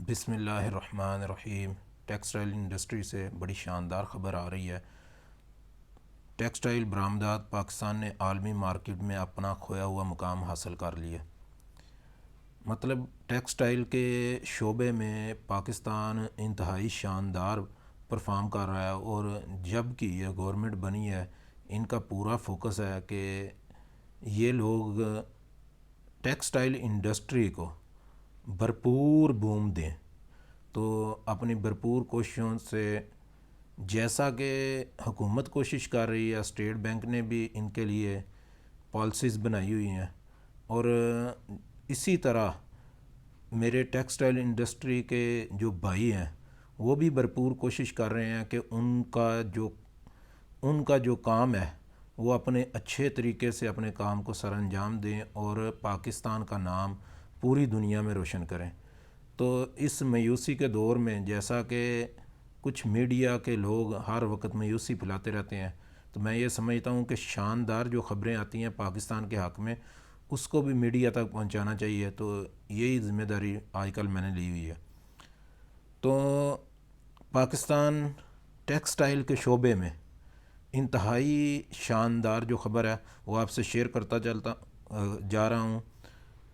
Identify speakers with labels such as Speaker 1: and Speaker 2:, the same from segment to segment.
Speaker 1: बिस्मिल्लाहिर्रहमानिर्रहीम। Textile industry से बड़ी शानदार ख़बर आ रही है। टेक्सटाइल बरामदात पाकिस्तान ने आलमी मार्केट में अपना खोया हुआ मुकाम हासिल कर लिया। मतलब टेक्सटाइल के शोबे में पाकिस्तान इंतहाई शानदार परफॉर्म कर रहा है, और जब कि यह गवर्नमेंट बनी है, इनका पूरा फोकस है कि ये लोग टेक्सटाइल इंडस्ट्री को भरपूर बूम दें। तो अपनी भरपूर कोशिशों से, जैसा कि हुकूमत कोशिश कर रही है, स्टेट बैंक ने भी इनके लिए पॉलिसीज़ बनाई हुई हैं, और इसी तरह मेरे टेक्सटाइल इंडस्ट्री के जो भाई हैं वो भी भरपूर कोशिश कर रहे हैं कि उनका जो काम है वो अपने अच्छे तरीके से अपने काम को सर अंजाम दें और पाकिस्तान का नाम पूरी दुनिया में रोशन करें। तो इस मायूसी के दौर में, जैसा कि कुछ मीडिया के लोग हर वक्त मायूसी फैलाते रहते हैं, तो मैं ये समझता हूँ कि शानदार जो ख़बरें आती हैं पाकिस्तान के हक़ में, उसको भी मीडिया तक पहुँचाना चाहिए। तो यही ज़िम्मेदारी आजकल मैंने ली हुई है। तो पाकिस्तान टेक्सटाइल के शोबे में इंतहाई शानदार जो ख़बर है वो आपसे शेयर करता चलता जा रहा हूँ।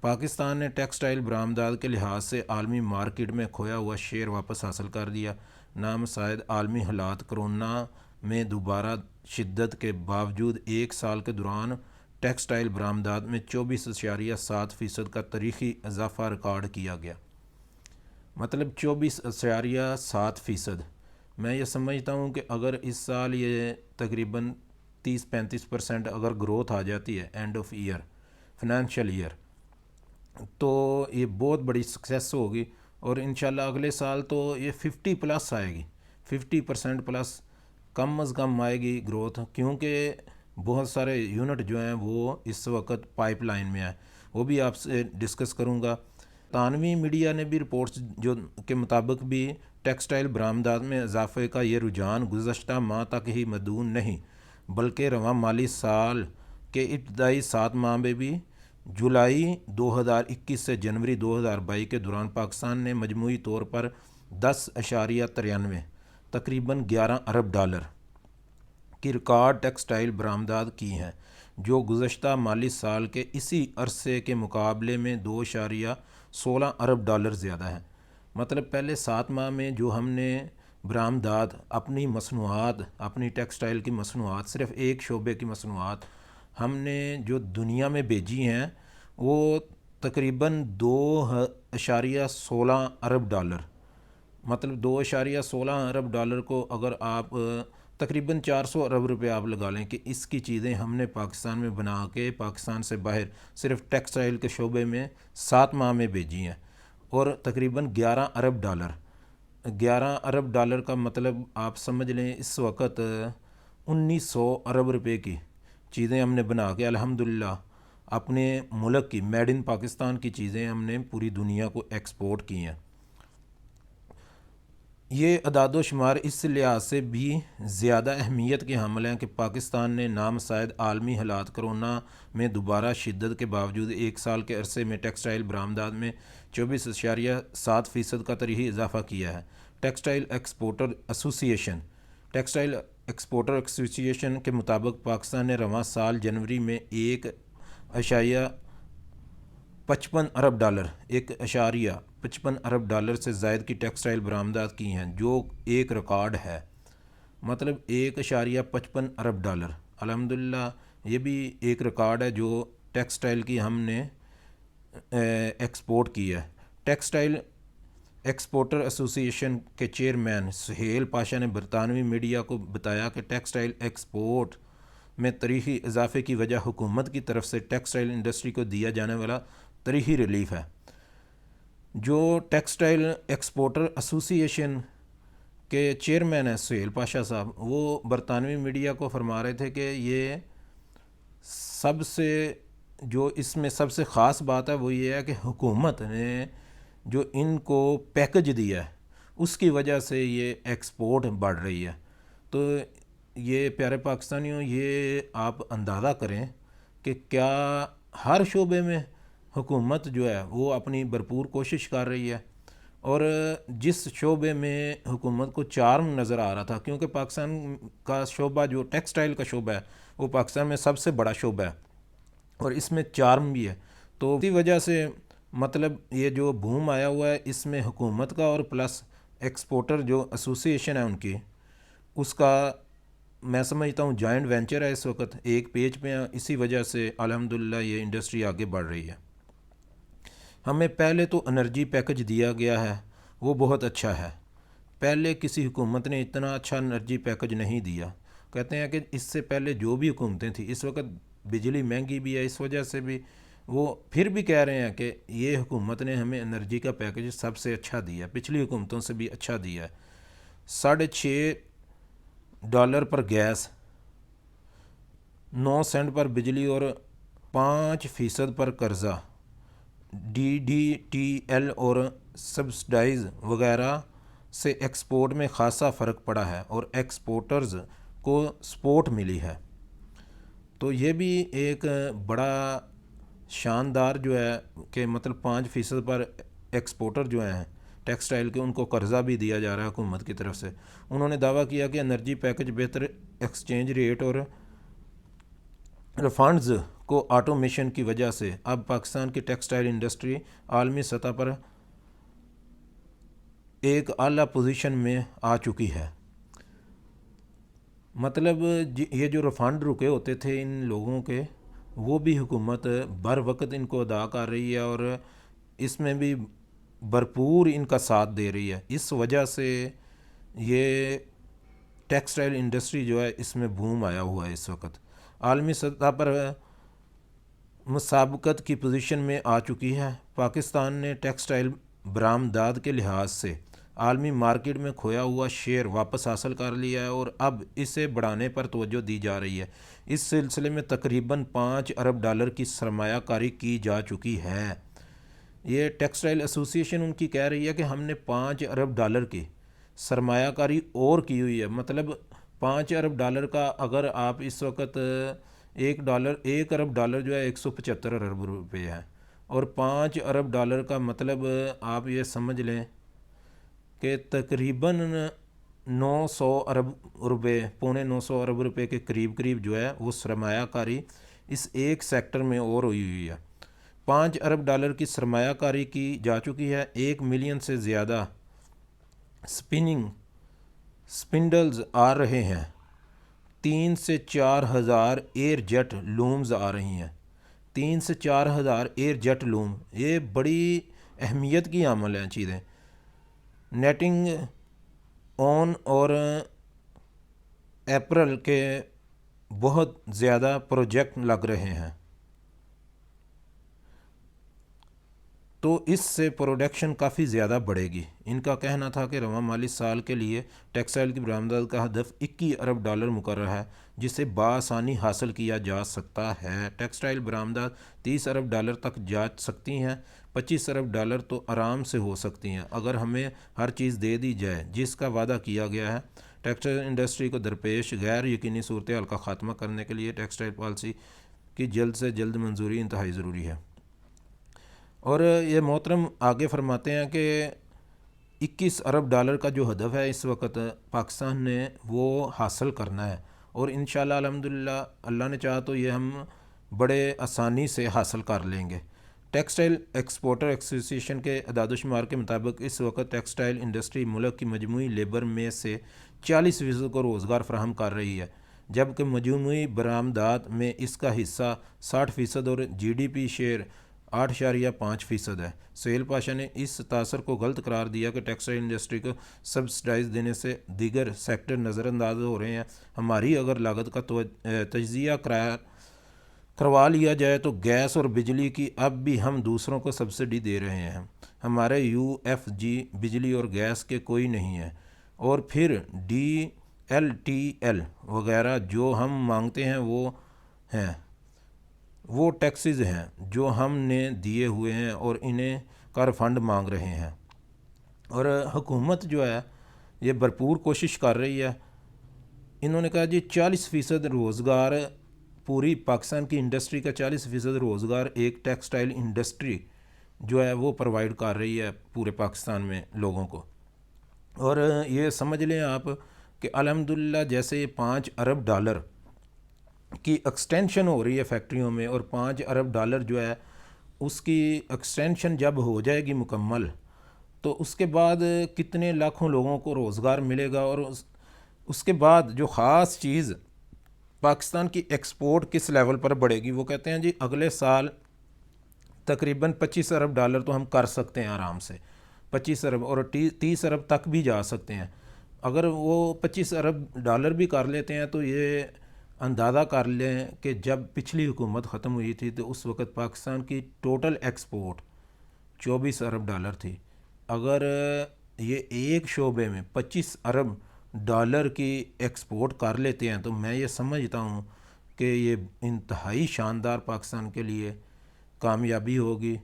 Speaker 1: पाकिस्तान ने टेक्सटाइल बरामदात के लिहाज से आलमी मार्केट में खोया हुआ शेयर वापस हासिल कर दिया। नामसायद आलमी हालात कोरोना में दोबारा शिद्दत के बावजूद एक साल के दौरान टेक्सटाइल बरामदात में 24.7% का तारीखी इजाफा रिकॉर्ड किया गया। मतलब 24.7%। मैं ये समझता हूँ कि अगर इस साल ये तकरीबन 30-35% अगर ग्रोथ आ जाती है end of year, financial year, तो ये बहुत बड़ी सक्सेस होगी। और इंशाल्लाह अगले साल तो ये 50 प्लस आएगी, 50% प्लस कम अज़ कम आएगी ग्रोथ, क्योंकि बहुत सारे यूनिट जो हैं वो इस वक्त पाइपलाइन में है। वो भी आपसे डिस्कस करूँगा। तानवी मीडिया ने भी रिपोर्ट्स जो के मुताबिक भी टेक्सटाइल बरामदात में इजाफे का ये रुझान गुज़श्ता माह तक ही मदून नहीं, बल्कि रवां माली साल के इब्तदाई 7 माह में भी जुलाई 2021 से जनवरी 2022 के दौरान पाकिस्तान ने मजमूई तौर पर 10.93 तकरीबन 11 अरब डॉलर की रिकॉर्ड टेक्सटाइल बरामदात की हैं, जो गुज़श्ता माली साल के इसी अरसे के मुकाबले में 2.16 अरब डॉलर ज़्यादा है। मतलब पहले 7 माह में जो हमने बरामदात अपनी मसनूआत, अपनी टेक्सटाइल की मसनूआत, सिर्फ़ एक शोबे की मसनूआत हमने जो दुनिया में भेजी हैं, वो तकरीबन 2.16 अरब डॉलर। मतलब 2.16 अरब डॉलर को अगर आप तकरीबन 400 अरब रुपये आप लगा लें कि इसकी चीज़ें हमने पाकिस्तान में बना के पाकिस्तान से बाहर सिर्फ टेक्सटाइल के शोबे में 7 माह में भेजी हैं, और तकरीबन 11 अरब डॉलर का मतलब आप समझ लें इस वक्त 1900 अरब रुपये की चीज़ें हमने बना के अल्हम्दुलिल्लाह अपने मुल्क की मेड इन पाकिस्तान की चीज़ें हमने पूरी दुनिया को एक्सपोर्ट की हैं। ये अदाद शुमार इस लिहाज से भी ज़्यादा अहमियत के हामिल हैं कि पाकिस्तान ने नामसायद आलमी हालात कोरोना में दोबारा शिद्दत के बावजूद एक साल के अरसे में टेक्सटाइल बरामदात में 24.7% का तारीखी इजाफा किया है। टेक्सटाइल एक्सपोर्टर एसोसिएशन के मुताबिक पाकिस्तान ने रवां साल जनवरी में 1.55 अरब डॉलर से ज़ायद की टेक्सटाइल बरामदात की हैं, जो एक रिकॉर्ड है। मतलब 1.55 अरब डॉलर, अल्हम्दुलिल्लाह ये भी एक रिकॉर्ड है जो टेक्सटाइल की हमने एक्सपोर्ट की है। टेक्सटाइल एक्सपोर्टर एसोसिएशन के चेयरमैन सुहेल पाशा ने बरतानवी मीडिया को बताया कि टेक्सटाइल एक्सपोर्ट में तारीखी इजाफे की वजह हुकूमत की तरफ से टेक्सटाइल इंडस्ट्री को दिया जाने वाला तारीखी रिलीफ है। जो टेक्सटाइल एक्सपोर्टर एसोसिएशन के चेयरमैन हैं सुहेल पाशा साहब, वो बरतानवी मीडिया को फरमा रहे थे कि ये जो इसमें सबसे ख़ास बात है वो ये है कि हुकूमत ने जो इनको पैकेज दिया है उसकी वजह से ये एक्सपोर्ट बढ़ रही है। तो ये प्यारे पाकिस्तानियों, ये आप अंदाज़ा करें कि क्या हर शोबे में हुकूमत जो है वो अपनी भरपूर कोशिश कर रही है। और जिस शोबे में हुकूमत को चार्म नज़र आ रहा था, क्योंकि पाकिस्तान का शोबा जो टेक्सटाइल का शोबा है वो पाकिस्तान में सबसे बड़ा शोबा है और इसमें चार्म भी है, तो इसी वजह से मतलब ये जो बूम आया हुआ है इसमें हुकूमत का और प्लस एक्सपोर्टर जो एसोसिएशन है उनकी, उसका मैं समझता हूँ जॉइंट वेंचर है, इस वक्त एक पेज पे है। इसी वजह से अल्हम्दुलिल्लाह ये इंडस्ट्री आगे बढ़ रही है। हमें पहले तो एनर्जी पैकेज दिया गया है, वो बहुत अच्छा है। पहले किसी हुकूमत ने इतना अच्छा एनर्जी पैकेज नहीं दिया। कहते हैं कि इससे पहले जो भी हुकूमतें थी, इस वक्त बिजली महंगी भी है, इस वजह से भी वो फिर भी कह रहे हैं कि ये हुकूमत ने हमें एनर्जी का पैकेज सबसे अच्छा दिया, पिछली हुकूमतों से भी अच्छा दिया है। $6.5 पर गैस, 9 सेंट पर बिजली और 5% पर कर्ज़ा, DDTL और सब्सिडाइज वगैरह से एक्सपोर्ट में ख़ासा फ़र्क पड़ा है और एक्सपोर्टर्स को सपोर्ट मिली है। तो ये भी एक बड़ा शानदार जो है कि मतलब 5% पर एक्सपोर्टर जो हैं टेक्सटाइल के, उनको कर्ज़ा भी दिया जा रहा है हुकूमत की तरफ से। उन्होंने दावा किया कि एनर्जी पैकेज, बेहतर एक्सचेंज रेट और फंड्स को ऑटोमेशन की वजह से अब पाकिस्तान की टेक्सटाइल इंडस्ट्री आलमी सतह पर एक आला पोजीशन में आ चुकी है। मतलब ये जो रिफंड रुके होते थे इन लोगों के, वो भी हुकूमत बर वक्त इनको अदा कर रही है और इसमें भी भरपूर इनका साथ दे रही है। इस वजह से ये टेक्सटाइल इंडस्ट्री जो है इसमें बूम आया हुआ है। इस वक्त आलमी सतह पर मुसाबकत की पोजीशन में आ चुकी है। पाकिस्तान ने टेक्सटाइल बरामदात के लिहाज से आलमी मार्केट में खोया हुआ शेयर वापस हासिल कर लिया है और अब इसे बढ़ाने पर तवज्जो दी जा रही है। इस सिलसिले में तकरीबन $5 अरब की सरमायाकारी की जा चुकी है। ये टेक्सटाइल एसोसिएशन उनकी कह रही है कि हमने $5 अरब की सरमायाकारी और की हुई है। मतलब $5 अरब का अगर आप इस वक्त $1 जो है $175 है और $5 अरब का मतलब आप ये समझ लें कि तकरीबन 900 अरब रुपये, $925 के करीब करीब जो है वो सरमायाकारी इस एक सेक्टर में और हुई हुई है। $5 अरब की सरमायाकारी की जा चुकी है। 1 मिलियन से ज़्यादा स्पिनिंग स्पिंडल्स आ रहे हैं। 3 से 4 हज़ार एयर जेट लूम्स आ रही हैं। 3 से 4 हज़ार एयर जेट लूम, ये बड़ी अहमियत की अमल हैं चीज़ें। नेटिंग ऑन और अप्रैल के बहुत ज़्यादा प्रोजेक्ट लग रहे हैं, तो इससे प्रोडक्शन काफ़ी ज़्यादा बढ़ेगी। इनका कहना था कि रवां माली साल के लिए टेक्सटाइल की बरामदात का हदफ $21 अरब मुकर्रर है, जिसे बासानी हासिल किया जा सकता है। टेक्सटाइल बरामदात $30 अरब तक जा सकती हैं। $25 अरब तो आराम से हो सकती हैं अगर हमें हर चीज़ दे दी जाए जिसका वादा किया गया है। टेक्सटाइल इंडस्ट्री को दरपेश गैर यकीनी सूरत हाल का ख़ात्मा करने के लिए टेक्सटाइल पॉलिसी की जल्द से जल्द मंजूरी इंतहाई ज़रूरी है। और ये मोहतरम आगे फरमाते हैं कि $21 अरब का जो हदफ है इस वक्त पाकिस्तान ने वो हासिल करना है और इंशाल्लाह अल्हम्दुलिल्लाह अल्लाह ने चाहा तो ये हम बड़े आसानी से हासिल कर लेंगे। टेक्सटाइल एक्सपोर्टर एसोसिएशन के अदाद-ओ-शुमार के मुताबिक इस वक्त टेक्सटाइल इंडस्ट्री मुल्क की मजमूई लेबर में से 40% को रोज़गार फराहम कर रही है, जबकि मजमूई बरामदात में इसका हिस्सा 60% और GDP शेयर 8.5% है। सोहेल पाशा ने इस तासर को गलत करार दिया कि टेक्सटाइल इंडस्ट्री को सब्सिडाइज देने से दीगर सेक्टर नज़रअंदाज हो रहे हैं। हमारी अगर लागत का तजिया करवा लिया जाए तो गैस और बिजली की अब भी हम दूसरों को सब्सिडी दे रहे हैं। हमारे UFG बिजली और गैस के कोई नहीं है और फिर DLTL वगैरह जो हम मांगते हैं वो टैक्सेस हैं जो हमने दिए हुए हैं और इन्हें का रिफंड मांग रहे हैं। और हुकूमत जो है ये भरपूर कोशिश कर रही है। इन्होंने कहा जी 40% रोज़गार, पूरी पाकिस्तान की इंडस्ट्री का 40% रोज़गार एक टेक्सटाइल इंडस्ट्री जो है वो प्रोवाइड कर रही है पूरे पाकिस्तान में लोगों को। और ये समझ लें आप कि अल्हम्दुलिल्लाह जैसे 5 अरब डॉलर की एक्सटेंशन हो रही है फैक्ट्रियों में, और 5 अरब डॉलर जो है उसकी एक्सटेंशन जब हो जाएगी मुकम्मल, तो उसके बाद कितने लाखों लोगों को रोज़गार मिलेगा। और उसके बाद जो ख़ास चीज़ पाकिस्तान की एक्सपोर्ट किस लेवल पर बढ़ेगी, वो कहते हैं जी अगले साल तकरीबन 25 अरब डॉलर तो हम कर सकते हैं आराम से, 25 अरब और 30 अरब तक भी जा सकते हैं। अगर वो 25 अरब डॉलर भी कर लेते हैं तो ये अंदाज़ा कर लें कि जब पिछली हुकूमत ख़त्म हुई थी तो उस वक़्त पाकिस्तान की टोटल एक्सपोर्ट 24 अरब डॉलर थी। अगर ये एक शोबे में 25 अरब डॉलर की एक्सपोर्ट कर लेते हैं तो मैं ये समझता हूँ कि ये इंतहाई शानदार पाकिस्तान के लिए कामयाबी होगी।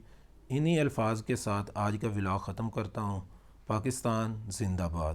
Speaker 1: इन्हीं अल्फाज के साथ आज का व्लॉग ख़त्म करता हूँ। पाकिस्तान जिंदाबाद।